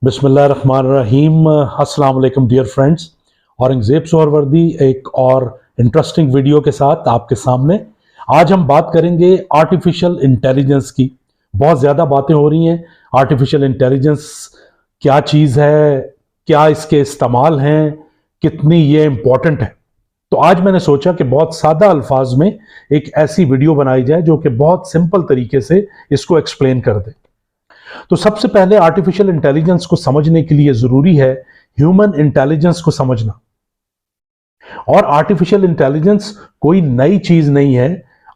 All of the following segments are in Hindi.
बिस्मिल्लाहिर्रहमानिर्रहीम। अस्सलाम वालेकुम डियर फ्रेंड्स। औरंगज़ेब सोहरवर्दी एक और इंटरेस्टिंग वीडियो के साथ आपके सामने। आज हम बात करेंगे आर्टिफिशियल इंटेलिजेंस की। बहुत ज़्यादा बातें हो रही हैं। आर्टिफिशियल इंटेलिजेंस क्या चीज़ है, क्या इसके इस्तेमाल हैं, कितनी ये इम्पोर्टेंट है। तो आज मैंने सोचा कि बहुत सादा अल्फाज में एक ऐसी वीडियो बनाई जाए जो कि बहुत सिंपल तरीके से इसको एक्सप्लेन कर दे। तो सबसे पहले आर्टिफिशियल इंटेलिजेंस को समझने के लिए जरूरी है ह्यूमन इंटेलिजेंस को समझना। और आर्टिफिशियल इंटेलिजेंस कोई नई चीज नहीं है,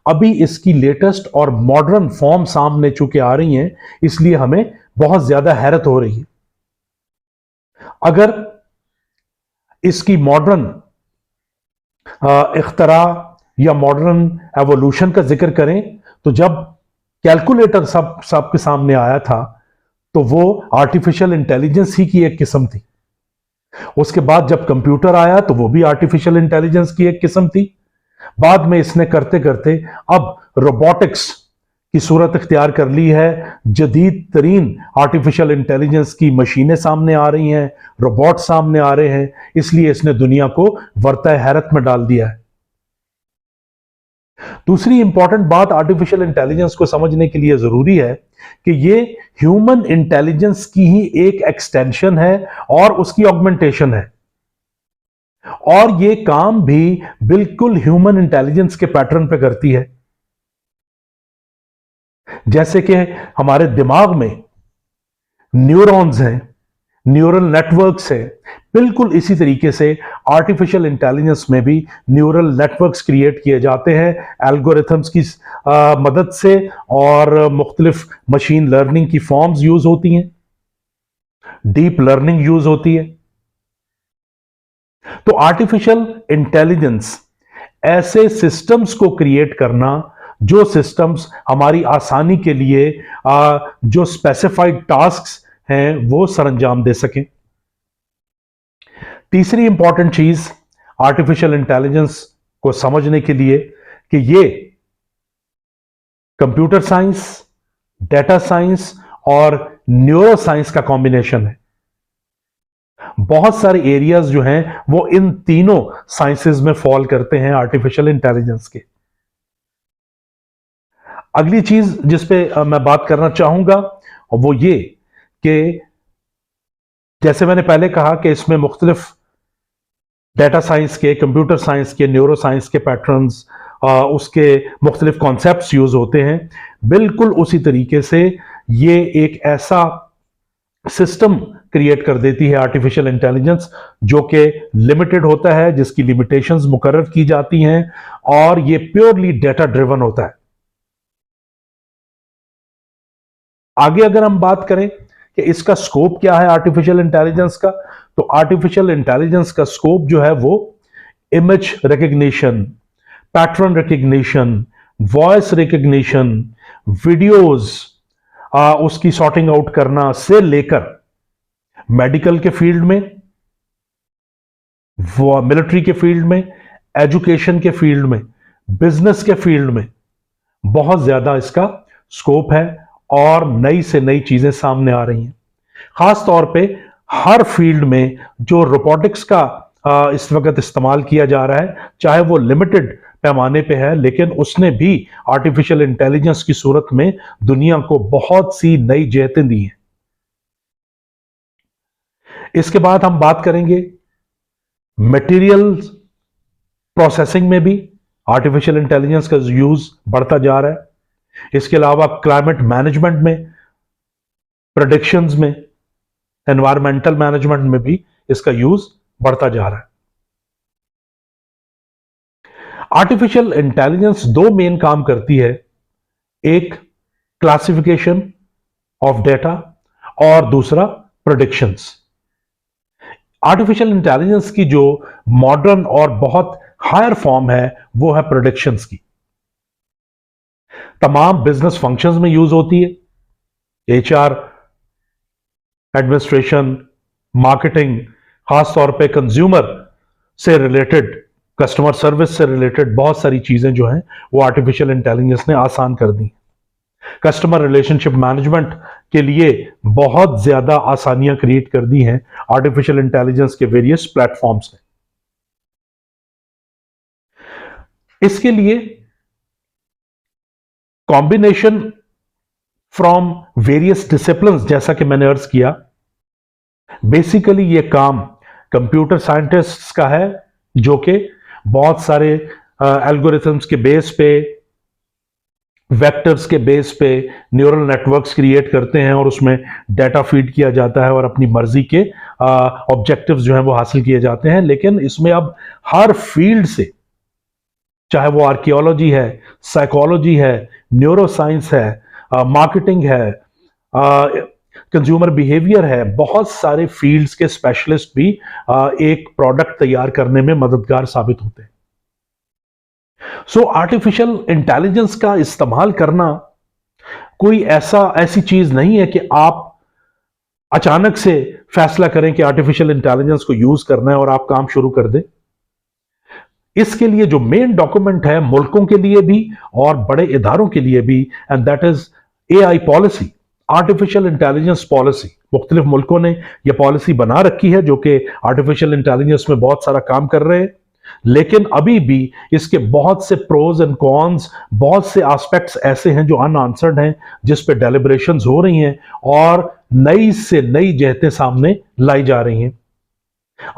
अभी इसकी लेटेस्ट और मॉडर्न फॉर्म सामने चुके आ रही हैं, इसलिए हमें बहुत ज्यादा हैरत हो रही है। अगर इसकी मॉडर्न इख्तरा या मॉडर्न एवोल्यूशन का जिक्र करें तो जब कैलकुलेटर सबके सामने आया था तो वो आर्टिफिशियल इंटेलिजेंस ही की एक किस्म थी। उसके बाद जब कंप्यूटर आया तो वो भी आर्टिफिशियल इंटेलिजेंस की एक किस्म थी। बाद में इसने करते करते अब रोबोटिक्स की सूरत इख्तियार कर ली है। जदीद तरीन आर्टिफिशियल इंटेलिजेंस की मशीनें सामने आ रही हैं, रोबोट सामने आ रहे हैं, इसलिए इसने दुनिया को वर्ता हैरत में डाल दिया है। दूसरी इंपॉर्टेंट बात आर्टिफिशियल इंटेलिजेंस को समझने के लिए जरूरी है कि ये ह्यूमन इंटेलिजेंस की ही एक एक्सटेंशन है और उसकी ऑगमेंटेशन है। और ये काम भी बिल्कुल ह्यूमन इंटेलिजेंस के पैटर्न पे करती है। जैसे कि हमारे दिमाग में न्यूरॉन्स हैं, न्यूरल नेटवर्क्स हैं, बिल्कुल इसी तरीके से आर्टिफिशियल इंटेलिजेंस में भी न्यूरल नेटवर्क्स क्रिएट किए जाते हैं एल्गोरिथम्स की मदद से, और मुख्तलिफ मशीन लर्निंग की फॉर्म्स यूज होती हैं, डीप लर्निंग यूज होती है। तो आर्टिफिशियल इंटेलिजेंस ऐसे सिस्टम्स को क्रिएट करना जो सिस्टम्स हमारी आसानी के लिए जो स्पेसिफाइड टास्क्स हैं वो सरंजाम दे सकें। तीसरी इंपॉर्टेंट चीज आर्टिफिशियल इंटेलिजेंस को समझने के लिए कि ये कंप्यूटर साइंस, डेटा साइंस और न्यूरो साइंस का कॉम्बिनेशन है। बहुत सारे एरियाज जो हैं वो इन तीनों साइंसेज में फॉल करते हैं आर्टिफिशियल इंटेलिजेंस के। अगली चीज जिस पे मैं बात करना चाहूंगा वो ये कि जैसे मैंने पहले कहा कि इसमें मुख्तलिफ डेटा साइंस के, कंप्यूटर साइंस के, न्यूरो साइंस के पैटर्न्स, उसके मुख्तलिफ कॉन्सेप्ट्स यूज होते हैं। बिल्कुल उसी तरीके से ये एक ऐसा सिस्टम क्रिएट कर देती है आर्टिफिशियल इंटेलिजेंस जो कि लिमिटेड होता है, जिसकी लिमिटेशंस मुकर्रर की जाती हैं, और ये प्योरली डेटा ड्रिवन होता है। आगे अगर हम बात करें कि इसका स्कोप क्या है आर्टिफिशियल इंटेलिजेंस का, तो आर्टिफिशियल इंटेलिजेंस का स्कोप जो है वो image recognition, pattern recognition, voice recognition, videos उसकी सॉर्टिंग आउट करना से लेकर मेडिकल के फील्ड में, मिलिट्री के फील्ड में, एजुकेशन के फील्ड में, बिजनेस के फील्ड में बहुत ज्यादा इसका स्कोप है और नई से नई चीजें सामने आ रही हैं। खास तौर पे हर फील्ड में जो रोबोटिक्स का इस वक्त इस्तेमाल किया जा रहा है, चाहे वो लिमिटेड पैमाने पे है, लेकिन उसने भी आर्टिफिशियल इंटेलिजेंस की सूरत में दुनिया को बहुत सी नई जिहतें दी हैं। इसके बाद हम बात करेंगे मटेरियल प्रोसेसिंग में भी आर्टिफिशियल इंटेलिजेंस का यूज बढ़ता जा रहा है। इसके अलावा क्लाइमेट मैनेजमेंट में, प्रेडिक्शंस में, एनवायरमेंटल मैनेजमेंट में भी इसका यूज बढ़ता जा रहा है। आर्टिफिशियल इंटेलिजेंस दो मेन काम करती है, एक क्लासिफिकेशन ऑफ डेटा और दूसरा प्रेडिक्शंस। आर्टिफिशियल इंटेलिजेंस की जो मॉडर्न और बहुत हायर फॉर्म है वो है प्रेडिक्शंस की। तमाम बिजनेस फंक्शंस में यूज होती है, एचआर, एडमिनिस्ट्रेशन, मार्केटिंग, खास तौर पे कंज्यूमर से रिलेटेड, कस्टमर सर्विस से रिलेटेड बहुत सारी चीजें जो हैं वो आर्टिफिशियल इंटेलिजेंस ने आसान कर दी। कस्टमर रिलेशनशिप मैनेजमेंट के लिए बहुत ज्यादा आसानियां क्रिएट कर दी हैं आर्टिफिशियल इंटेलिजेंस के वेरियस प्लेटफॉर्म्स ने। इसके लिए कॉम्बिनेशन फ्रॉम वेरियस डिसिप्लिन्स, जैसा कि मैंने अर्ज किया, बेसिकली ये काम कंप्यूटर साइंटिस्ट्स का है, जो कि बहुत सारे एल्गोरिथम्स के बेस पे, वेक्टर्स के बेस पे न्यूरल नेटवर्क्स क्रिएट करते हैं और उसमें डाटा फीड किया जाता है और अपनी मर्जी के ऑब्जेक्टिव्स जो हैं वो हासिल किए जाते हैं। लेकिन इसमें अब हर फील्ड से, चाहे वो आर्कियोलॉजी है, साइकोलॉजी है, न्यूरो साइंस है, मार्केटिंग है, कंज्यूमर बिहेवियर है, बहुत सारे फील्ड्स के स्पेशलिस्ट भी एक प्रोडक्ट तैयार करने में मददगार साबित होते हैं। सो आर्टिफिशियल इंटेलिजेंस का इस्तेमाल करना कोई ऐसी चीज नहीं है कि आप अचानक से फैसला करें कि आर्टिफिशियल इंटेलिजेंस को यूज करना है और आप काम शुरू कर दें। इसके लिए जो मेन डॉक्यूमेंट है मुल्कों के लिए भी और बड़े इदारों के लिए भी, and that is AI policy, artificial intelligence policy. मुख्तलिफ मुल्कों ने यह पॉलिसी बना रखी है जो कि आर्टिफिशियल इंटेलिजेंस में बहुत सारा काम कर रहे हैं, लेकिन अभी भी इसके बहुत से प्रोज एंड कॉन्स, बहुत से एस्पेक्ट्स ऐसे हैं जो अनआंसर्ड हैं, जिस पे डेलिब्रेशंस हो रही हैं और नई से नई जहतें सामने लाई जा रही हैं।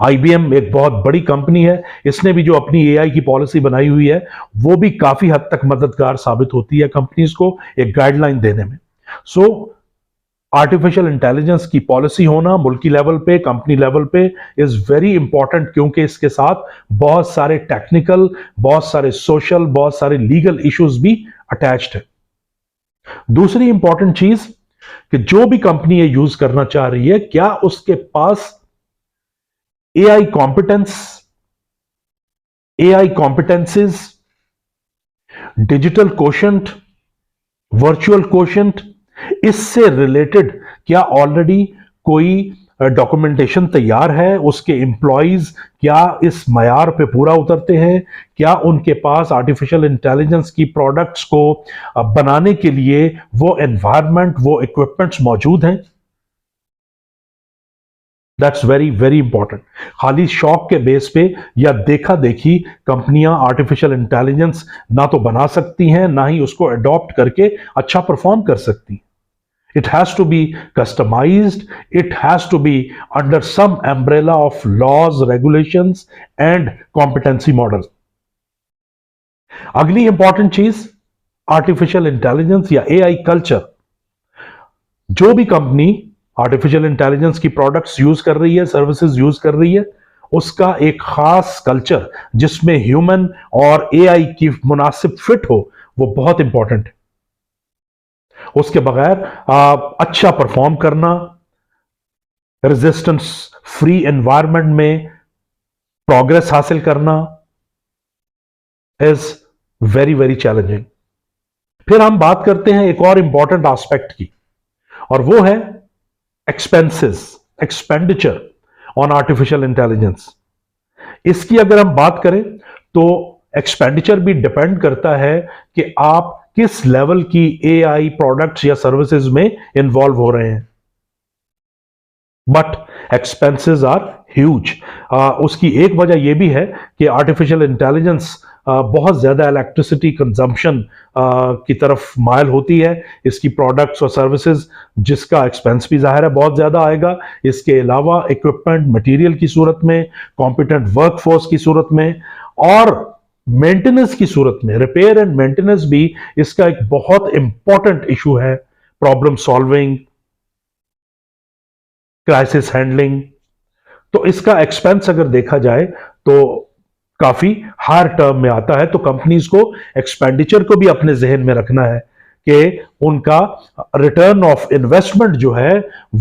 IBM एक बहुत बड़ी कंपनी है, इसने भी जो अपनी AI की पॉलिसी बनाई हुई है वो भी काफी हद तक मददगार साबित होती है कंपनीज को एक गाइडलाइन देने में। सो आर्टिफिशियल इंटेलिजेंस की पॉलिसी होना मुल्की लेवल पे, कंपनी लेवल पे इज वेरी इंपॉर्टेंट, क्योंकि इसके साथ बहुत सारे टेक्निकल, बहुत सारे सोशल, बहुत सारे लीगल इश्यूज भी अटैच्ड है। दूसरी इंपॉर्टेंट चीज कि जो भी कंपनी ये यूज करना चाह रही है, क्या उसके पास AI competences, digital quotient, virtual quotient, इससे रिलेटेड क्या ऑलरेडी कोई डॉक्यूमेंटेशन तैयार है, उसके एम्प्लॉइज क्या इस मयार पे पूरा उतरते हैं, क्या उनके पास आर्टिफिशियल इंटेलिजेंस की प्रोडक्ट्स को बनाने के लिए वो एनवायरनमेंट, वो इक्विपमेंट्स मौजूद हैं। That's very very important. खाली शौक के बेस पे या देखा देखी कंपनियां आर्टिफिशियल इंटेलिजेंस ना तो बना सकती हैं, ना ही उसको अडॉप्ट करके अच्छा परफॉर्म कर सकती। It has to be customised, it has to be under some umbrella of laws, regulations and competency model. अगली इंपॉर्टेंट चीज, आर्टिफिशियल इंटेलिजेंस या AI कल्चर। जो भी कंपनी आर्टिफिशियल इंटेलिजेंस की प्रोडक्ट्स यूज कर रही है, सर्विसेज यूज कर रही है, उसका एक खास कल्चर जिसमें ह्यूमन और AI की मुनासिब फिट हो, वो बहुत इंपॉर्टेंट है। उसके बगैर अच्छा परफॉर्म करना, रेजिस्टेंस फ्री एनवायरनमेंट में प्रोग्रेस हासिल करना इज वेरी वेरी चैलेंजिंग। फिर हम बात करते हैं एक और इंपॉर्टेंट एस्पेक्ट की, और वो है एक्सपेंडिचर ऑन आर्टिफिशियल इंटेलिजेंस। इसकी अगर हम बात करें तो एक्सपेंडिचर भी डिपेंड करता है कि आप किस लेवल की AI प्रोडक्ट्स या सर्विसेज में इन्वॉल्व हो रहे हैं। But expenses are huge. उसकी एक वजह यह भी है कि आर्टिफिशियल इंटेलिजेंस बहुत ज्यादा इलेक्ट्रिसिटी कंजम्पशन की तरफ मायल होती है। इसकी प्रोडक्ट्स और सर्विसेज, जिसका एक्सपेंस भी जाहिर है बहुत ज्यादा आएगा। इसके अलावा इक्विपमेंट, मटेरियल की सूरत में, कॉम्पिटेंट वर्कफोर्स की सूरत में और मेंटेनेंस की सूरत में, रिपेयर एंड मेंटेनेंस भी इसका एक बहुत इंपॉर्टेंट इशू है। प्रॉब्लम सॉल्विंग, क्राइसिस हैंडलिंग, तो इसका एक्सपेंस अगर देखा जाए तो काफी हायर टर्म में आता है। तो कंपनीज को एक्सपेंडिचर को भी अपने जहन में रखना है कि उनका रिटर्न ऑफ इन्वेस्टमेंट जो है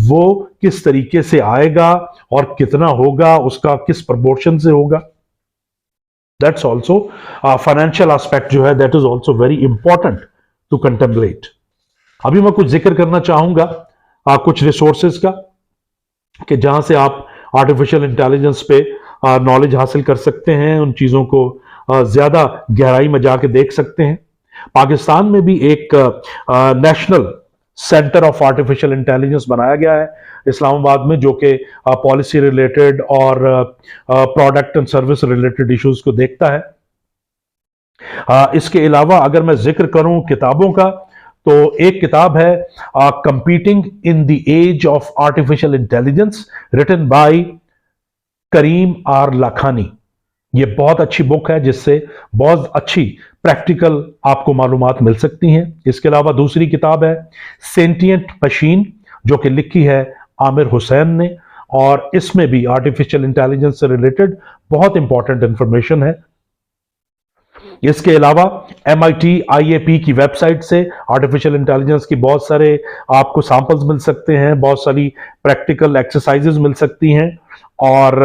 वो किस तरीके से आएगा और कितना होगा, उसका किस प्रपोर्शन से होगा। दैट्स ऑल्सो फाइनेंशियल एस्पेक्ट जो है, that is also very important to contemplate. अभी मैं कुछ जिक्र करना चाहूंगा कुछ रिसोर्सेज का, कि जहां से आप आर्टिफिशियल इंटेलिजेंस पे नॉलेज हासिल कर सकते हैं, उन चीजों को ज्यादा गहराई में जाके देख सकते हैं। पाकिस्तान में भी एक national centre of artificial intelligence बनाया गया है इस्लामाबाद में, जो कि पॉलिसी रिलेटेड और product and service related issues को देखता है। इसके अलावा अगर मैं जिक्र करूं किताबों का, तो एक किताब है competing in the age of artificial intelligence, written by Karim R Lakhani. ये बहुत अच्छी बुक है जिससे बहुत अच्छी प्रैक्टिकल आपको मालूमात मिल सकती हैं। इसके अलावा दूसरी किताब है सेंटिएंट मशीन, जो कि लिखी है आमिर हुसैन ने, और इसमें भी आर्टिफिशियल इंटेलिजेंस से रिलेटेड बहुत इंपॉर्टेंट इंफॉर्मेशन है। इसके अलावा MIT IAP की वेबसाइट से आर्टिफिशियल इंटेलिजेंस की बहुत सारे आपको सैंपल्स मिल सकते हैं, बहुत सारी प्रैक्टिकल एक्सरसाइजेज मिल सकती हैं, और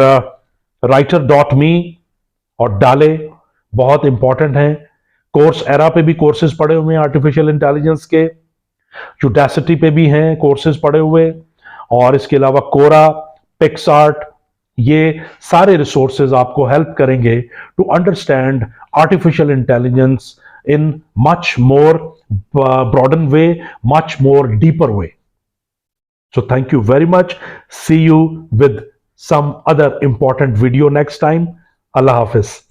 writer.me और डाले बहुत इंपॉर्टेंट हैं। कोर्स एरा पे भी कोर्सेज पड़े हुए हैं आर्टिफिशियल इंटेलिजेंस के, यूडेसिटी पे भी हैं कोर्सेज पड़े हुए, और इसके अलावा कोरा, पिक्सआर्ट, ये सारे रिसोर्सेज आपको हेल्प करेंगे to understand artificial intelligence in much more broaden way, much more deeper way. So thank you very much. See you with some other important video next time. Allah Hafiz.